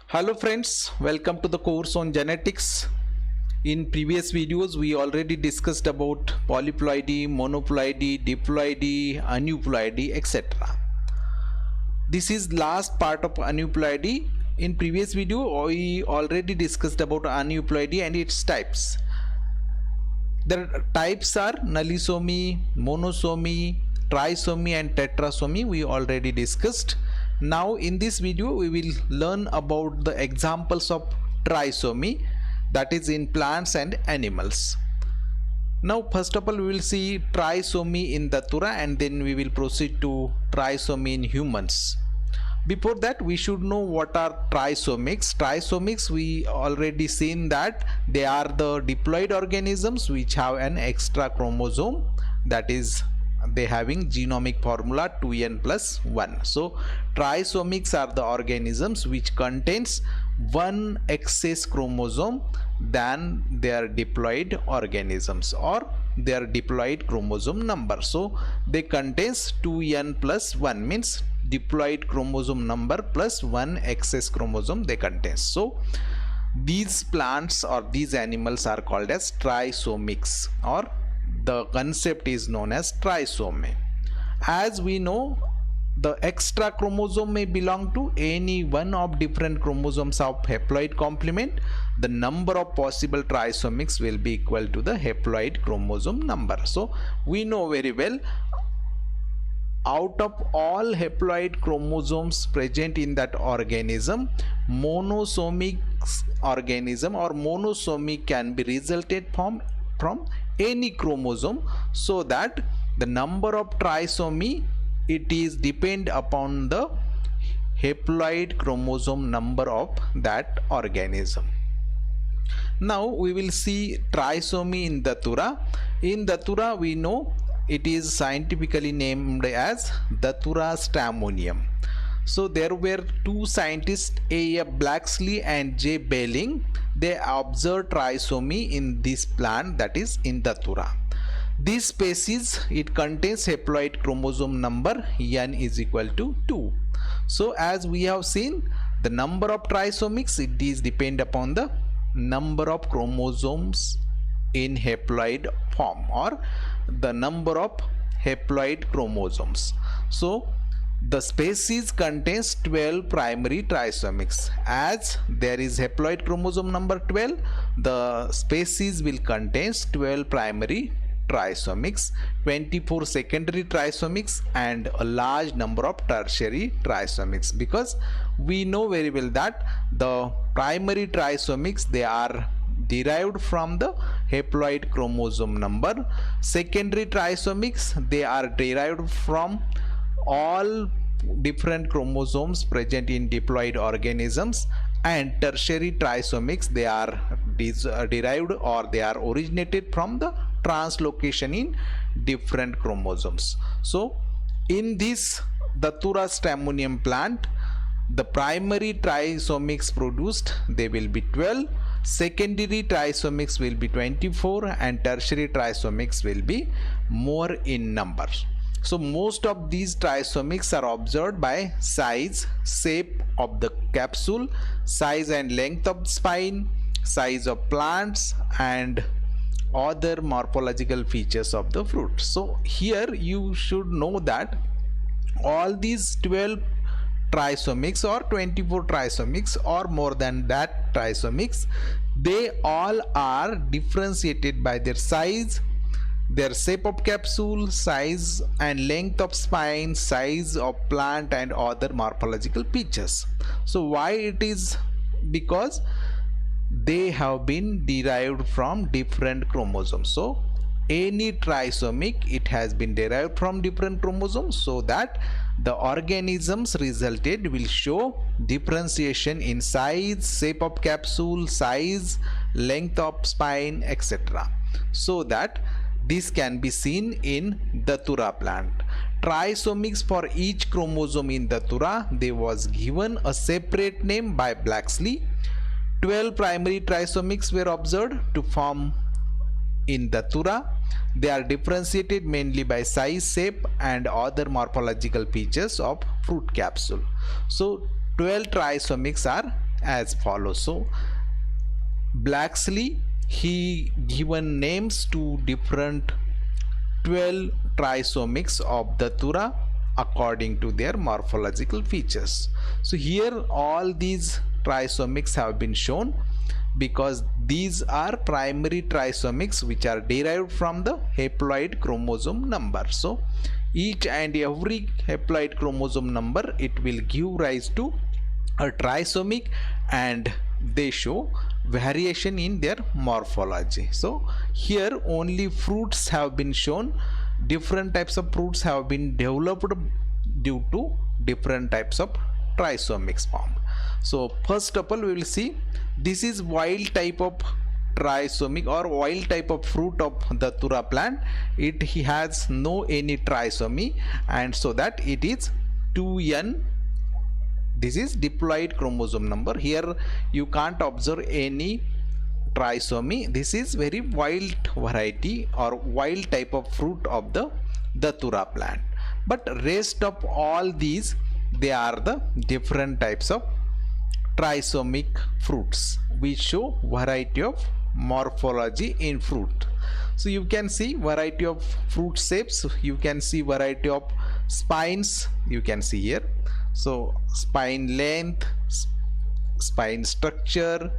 Hello friends, welcome to the course on genetics. In previous videos we already discussed about polyploidy, monoploidy, diploidy, aneuploidy, etc. This is last part of aneuploidy. In previous video we already discussed about aneuploidy and its types. The types are nullisomy, monosomy, trisomy and tetrasomy. We already discussed. Now in this video we will learn about the examples of trisomy, that is in plants and animals. Now first of all we will see trisomy in Datura and then we will proceed to trisomy in humans. Before that we should know what are trisomics. Trisomics, we already seen that they are the diploid organisms which have an extra chromosome, that is they having genomic formula 2n plus 1. So trisomics are the organisms which contains one excess chromosome than their diploid organisms or their diploid chromosome number. So they contains 2n plus 1 means diploid chromosome number plus one excess chromosome they contain. So these plants or these animals are called as trisomics, or the concept is known as trisomy. As we know, the extra chromosome may belong to any one of different chromosomes of haploid complement. The number of possible trisomics will be equal to the haploid chromosome number. So we know very well, out of all haploid chromosomes present in that organism, monosomic organism or monosomy can be resulted from any chromosome, so that the number of trisomy, it is depend upon the haploid chromosome number of that organism. Now we will see trisomy in Datura. In Datura we know it is scientifically named as Datura stramonium. So there were two scientists, A.F. Blaxley and J. Belling. They observed trisomy in this plant, that is in Datura. This species, it contains haploid chromosome number n is equal to 2. So as we have seen, the number of trisomics, it is depend upon the number of chromosomes in haploid form or the number of haploid chromosomes. So the species contains 12 primary trisomics. As there is haploid chromosome number 12, the species will contains 12 primary trisomics, 24 secondary trisomics and a large number of tertiary trisomics, because we know very well that the primary trisomics, they are derived from the haploid chromosome number. Secondary trisomics, they are derived from all different chromosomes present in diploid organisms, and tertiary trisomics, they are derived or they are originated from the translocation in different chromosomes. So in this Datura stramonium plant, the primary trisomics produced, they will be 12, secondary trisomics will be 24 and tertiary trisomics will be more in number. So most of these trisomics are observed by size, shape of the capsule, size and length of spine, size of plants and other morphological features of the fruit. So here you should know that all these 12 trisomics or 24 trisomics or more than that trisomics, they all are differentiated by their size, their shape of capsule, size and length of spine, size of plant and other morphological features. So why it is? Because they have been derived from different chromosomes. So any trisomic, it has been derived from different chromosomes, so that the organisms resulted will show differentiation in size, shape of capsule, size, length of spine, etc. So that this can be seen in Datura plant. Trisomics for each chromosome in Datura, they was given a separate name by Blaxley. 12 primary trisomics were observed to form in Datura. They are differentiated mainly by size, shape and other morphological features of fruit capsule. So 12 trisomics are as follows. So Blacksley, he given names to different 12 trisomics of Datura according to their morphological features. So here all these trisomics have been shown because these are primary trisomics which are derived from the haploid chromosome number. So each and every haploid chromosome number, it will give rise to a trisomic, and they show variation in their morphology. So here only fruits have been shown. Different types of fruits have been developed due to different types of trisomics formed. So first of all, we will see this is wild type of trisomic or wild type of fruit of the Datura plant. It has no any trisomy, and so that it is 2n. This is diploid chromosome number. Here you can't observe any trisomy. This is very wild variety or wild type of fruit of the Datura plant. But rest of all these, they are the different types of trisomic fruits which show variety of morphology in fruit. So you can see variety of fruit shapes, you can see variety of spines, you can see here. So spine length, spine structure,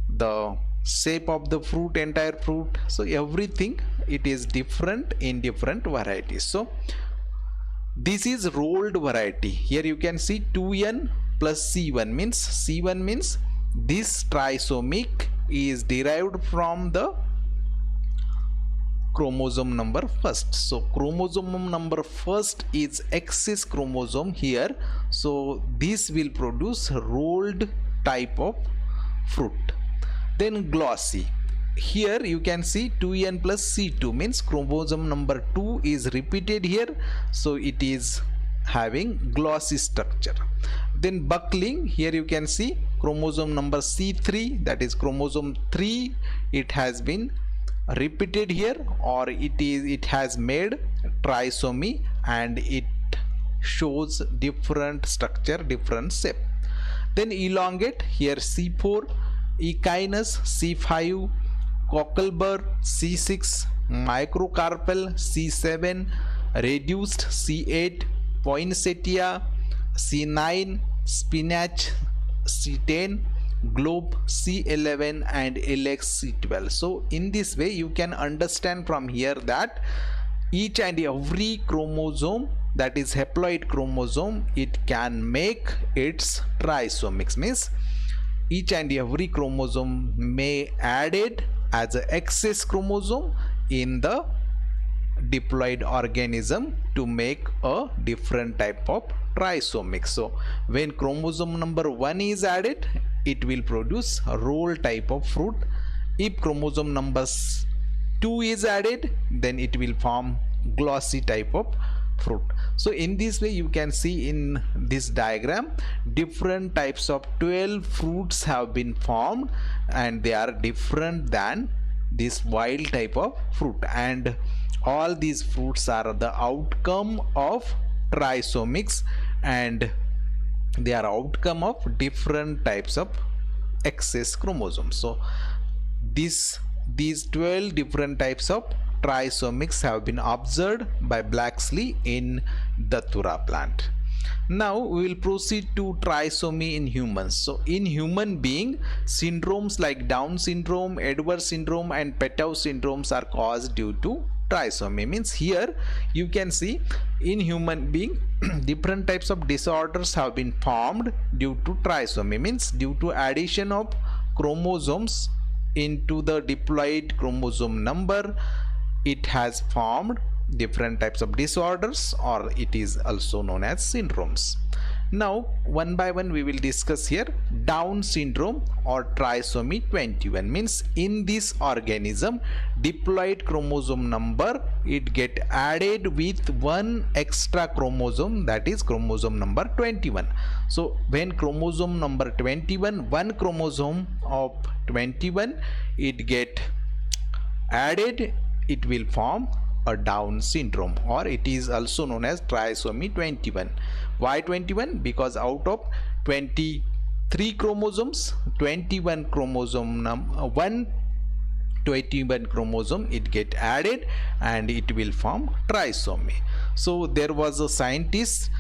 the shape of the fruit, entire fruit, so everything it is different in different varieties. So this is rolled variety. Here you can see 2n plus c1 means this trisomic is derived from the chromosome number first. So chromosome number first is XS chromosome here. So this will produce rolled type of fruit. Then glossy. Here you can see 2n plus c2 means chromosome number 2 is repeated here. So it is having glossy structure. Then buckling, here you can see chromosome number c3, that is chromosome 3, it has been repeated here, or it has made trisomy and it shows different structure, different shape. Then elongate, here c4, echinus c5, cocklebur c6, microcarpal c7, reduced c8, poinsettia c9, spinach c10, globe c11 and ilex c12. So in this way you can understand from here that each and every chromosome, that is haploid chromosome, it can make its trisomics, means each and every chromosome may added as a excess chromosome in the diploid organism to make a different type of trisomic. So when chromosome number 1 is added, it will produce a roll type of fruit. If chromosome number 2 is added, then it will form glossy type of fruit. So in this way you can see in this diagram different types of 12 fruits have been formed, and they are different than this wild type of fruit, and all these fruits are the outcome of trisomics, and they are outcome of different types of excess chromosomes. So these 12 different types of trisomics have been observed by Blacksley in the Datura plant. Now we will proceed to trisomy in humans. So in human being, syndromes like Down syndrome, Edwards syndrome and Patau syndromes are caused due to trisomy. Means here you can see in human being different types of disorders have been formed due to trisomy, means due to addition of chromosomes into the diploid chromosome number, it has formed different types of disorders, or it is also known as syndromes. Now one by one we will discuss here. Down syndrome or trisomy 21 means in this organism diploid chromosome number, it get added with one extra chromosome, that is chromosome number 21. So when chromosome number 21, one chromosome of 21, it get added, it will form a Down syndrome, or it is also known as trisomy 21. Why 21? Because out of 20 3 chromosomes, 21 chromosome 121 chromosome it get added and it will form trisomy. So there was a scientist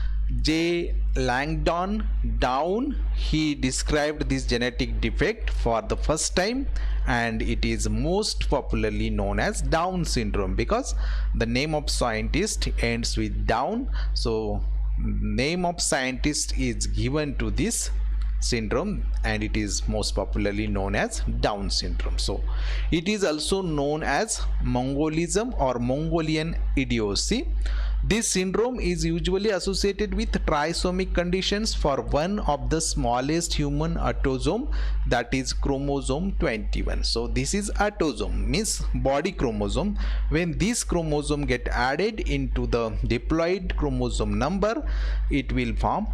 J. Langdon Down, he described this genetic defect for the first time, and it is most popularly known as Down syndrome because the name of scientist ends with Down. So name of scientist is given to this syndrome and it is most popularly known as Down syndrome. So it is also known as Mongolism or Mongolian idiocy. This syndrome is usually associated with trisomic conditions for one of the smallest human autosome, that is chromosome 21. So this is autosome, means body chromosome. When this chromosome get added into the diploid chromosome number, it will form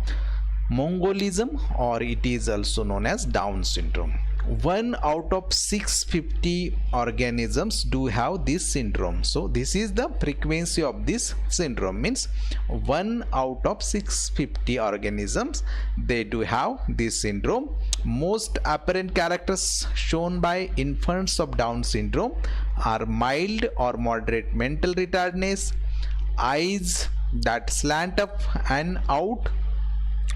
Mongolism, or it is also known as Down syndrome. 1 out of 650 organisms do have this syndrome. So this is the frequency of this syndrome, means 1 out of 650 organisms they do have this syndrome. Most apparent characters shown by infants of Down syndrome are mild or moderate mental retardedness, eyes that slant up and out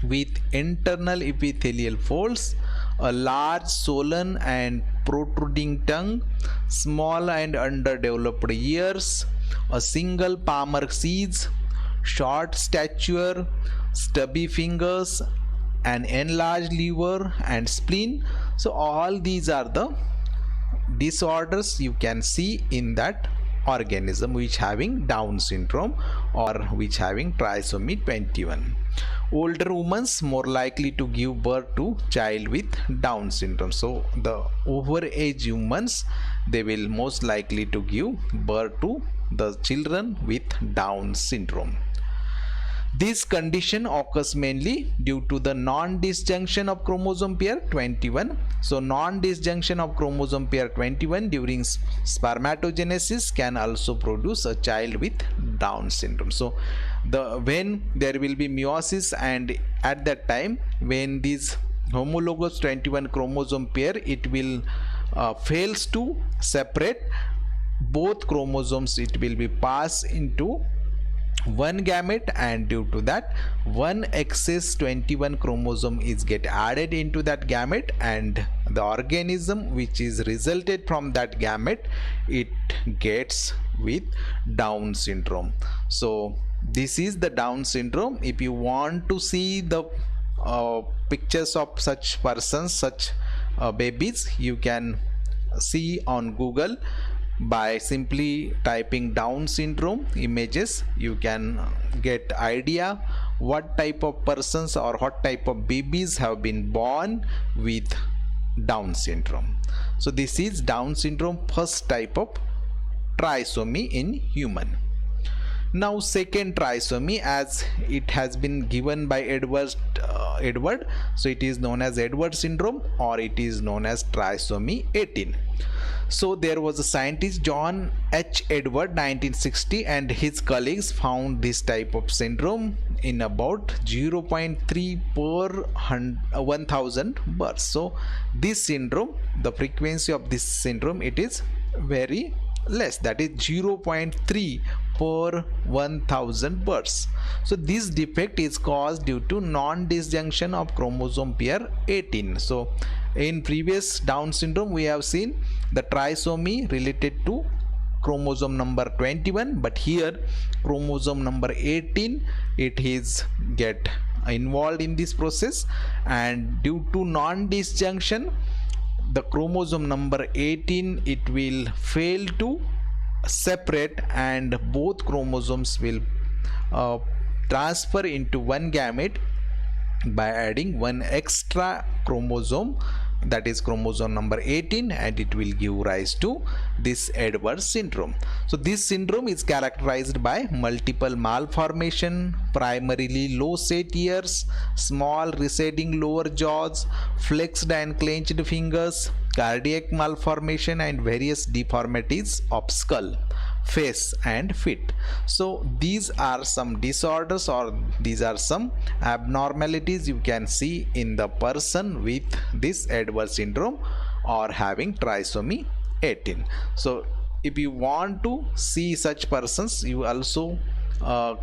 with internal epithelial folds, a large swollen and protruding tongue, small and underdeveloped ears, a single palmar seize, short stature, stubby fingers, an enlarged liver and spleen. So all these are the disorders you can see in that organism which having Down syndrome or which having trisomy 21. Older women more likely to give birth to child with Down syndrome. So the overage humans, they will most likely to give birth to the children with Down syndrome. This condition occurs mainly due to the non-disjunction of chromosome pair 21. So non-disjunction of chromosome pair 21 during spermatogenesis can also produce a child with Down syndrome. So when there will be meiosis, and at that time when this homologous 21 chromosome pair it will fails to separate both chromosomes, it will be passed into one gamete, and due to that one excess 21 chromosome is get added into that gamete, and the organism which is resulted from that gamete it gets with Down syndrome. So this is the Down syndrome. If you want to see the pictures of such persons, such babies, you can see on Google by simply typing Down syndrome images. You can get idea what type of persons or what type of babies have been born with Down syndrome. So this is Down syndrome, first type of trisomy in human. Now second trisomy, as it has been given by Edward, so it is known as Edward syndrome, or it is known as trisomy 18. So there was a scientist John H. Edward 1960 and his colleagues found this type of syndrome in about 0.3 per 1000 births. So this syndrome, the frequency of this syndrome, it is very less, that is 0.3 per 1000 births. So this defect is caused due to non-disjunction of chromosome pair 18. So in previous Down syndrome we have seen the trisomy related to chromosome number 21, but here chromosome number 18 it is get involved in this process, and due to non-disjunction the chromosome number 18 it will fail to separate, and both chromosomes will transfer into one gamete by adding one extra chromosome, that is chromosome number 18, and it will give rise to this Edwards syndrome. So this syndrome is characterized by multiple malformation, primarily low set ears, small receding lower jaws, flexed and clenched fingers, cardiac malformation, and various deformities of skull. face and feet. So these are some disorders, or these are some abnormalities you can see in the person with this Edwards syndrome or having trisomy 18. So if you want to see such persons, you also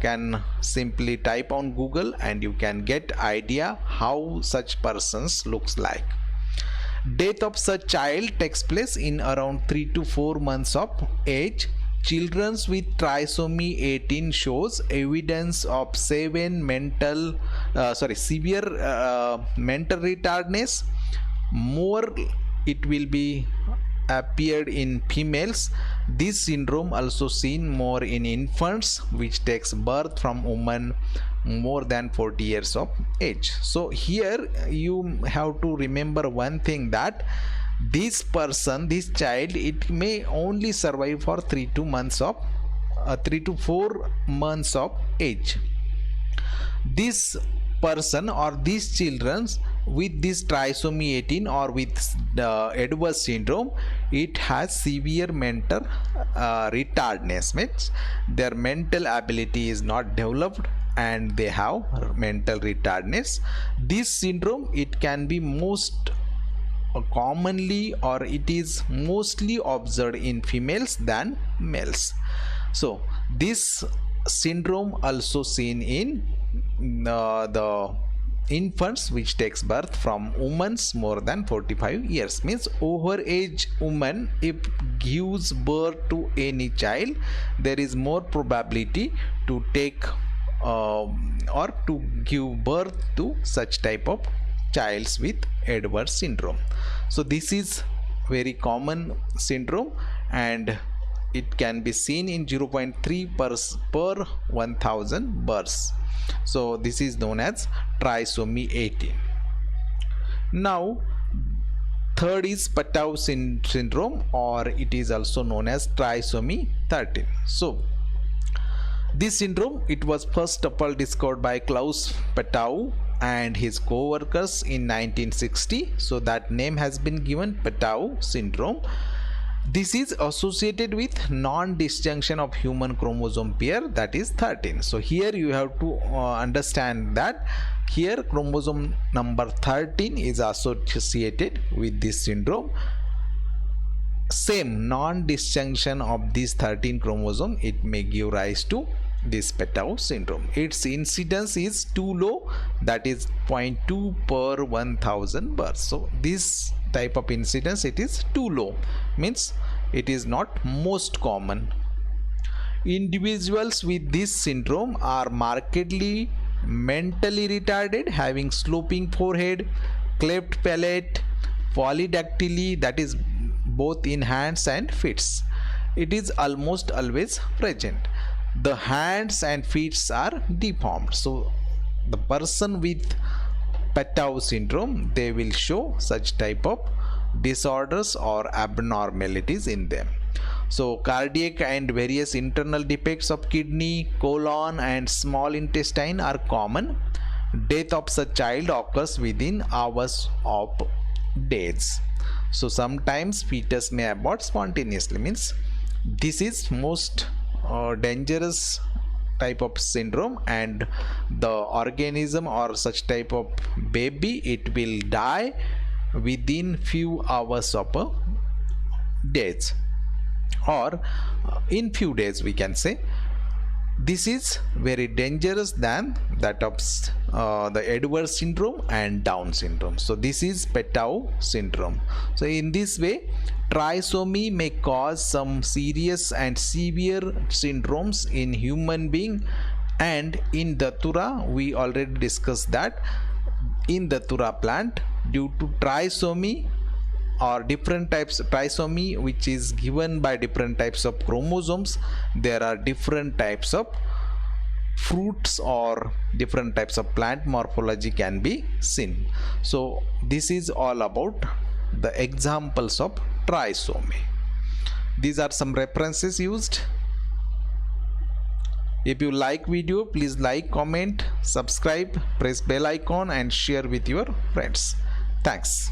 can simply type on Google and you can get idea how such persons looks like. Death of such child takes place in around 3 to 4 months of age. Children with trisomy 18 shows evidence of severe mental retardedness. More it will be appeared in females. This syndrome also seen more in infants which takes birth from women more than 40 years of age. So here you have to remember one thing, that this person, this child, it may only survive for 3 to 4 months of age. This person or these children with this trisomy 18 or with the Edwards syndrome, it has severe mental retardedness, means their mental ability is not developed and they have mental retardedness. This syndrome, it can be most commonly, or it is mostly observed in females than males. So this syndrome also seen in the infants which takes birth from women more than 45 years, means overage woman if gives birth to any child, there is more probability to take or to give birth to such type of childs with Edwards syndrome. So this is very common syndrome and it can be seen in 0.3 per 1000 births. So this is known as trisomy 18. Now third is Patau syndrome, or it is also known as trisomy 13. So this syndrome, it was first of all discovered by Klaus Patau and his co-workers in 1960. So that name has been given, Patau syndrome. This is associated with non-disjunction of human chromosome pair, that is 13. So here you have to understand that here chromosome number 13 is associated with this syndrome. Same non-disjunction of this 13 chromosome, it may give rise to this Patau syndrome. Its incidence is too low, that is 0.2 per 1000 births. So this type of incidence, it is too low, means it is not most common. Individuals with this syndrome are markedly mentally retarded, having sloping forehead, cleft palate, polydactyly, that is both in hands and feet. It is almost always present. The hands and feet are deformed. So the person with Patau syndrome, they will show such type of disorders or abnormalities in them. So cardiac and various internal defects of kidney, colon and small intestine are common. Death of such child occurs within hours of days. So sometimes fetus may abort spontaneously, means this is most dangerous type of syndrome, and the organism or such type of baby, it will die within few hours of days, or in few days we can say. This is very dangerous than that of the Edwards syndrome and Down syndrome. So this is Patau syndrome. So in this way, trisomy may cause some serious and severe syndromes in human being. And in Datura, we already discussed that in Datura plant, due to trisomy or different types of trisomy which is given by different types of chromosomes, there are different types of fruits or different types of plant morphology can be seen. So this is all about the examples of trisomy. These are some references used. If you like video, please like, comment, subscribe, press bell icon and share with your friends. Thanks.